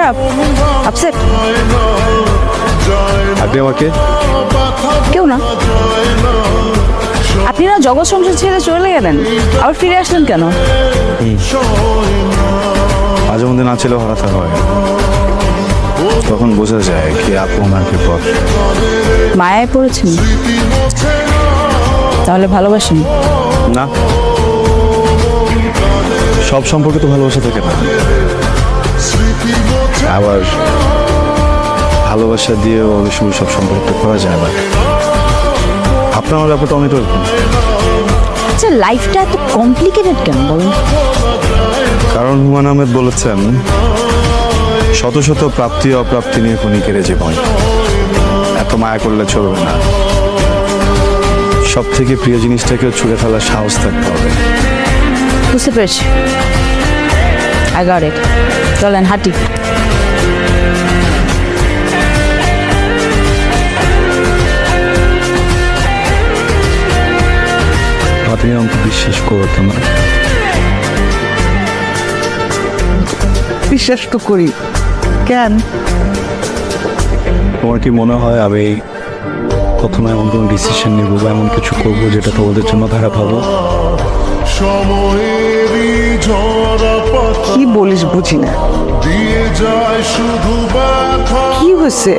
খারাপ? আপসেট? আপনি আমাকে কেউ না। আপনি না জগৎ সংসার ছেড়ে চলে গেলেন, আবার ফিরে আসলেন কেন? মাঝে মধ্যে না ছিল হঠাৎ হয়, তখন বোঝা যায় কি আপন আর কি পথ। মায়ায় পড়েছেন? তাহলে ভালোবাসেন? না, সব সম্পর্কে তো ভালোবাসা থাকে না, আবার ভালোবাসা দিয়েও অনেক সময় সব সম্পর্ক করা যায় না। আপনার আমার ব্যাপারটা অনেক এরকম। আচ্ছা, লাইফটা এত কমপ্লিকেটেড কেন বলুন? কারণ হুমায়ুন আহমেদ বলেছেন, শত শত প্রাপ্তি অপ্রাপ্তি নিয়ে ক্ষণিকের জীবন, এত মায়া করলে চলবে না। সব থেকে প্রিয় জিনিসটাকেও ছুঁড়ে ফেলার সাহস থাকতে হবে। বুঝতে পেরেছি, আই গট ইট। চলেন হাঁটি। আপনি আমাকে বিশ্বাস করতেন না? বিশ্বাস তো করি, কেন? তোমার কি মনে হয় আমি কখনো এমন কোনো ডিসিশন নেব বা এমন কিছু করবো যেটা তোমাদের জন্য খারাপ হবে? কি বলিস বুঝি না। কি হয়েছে?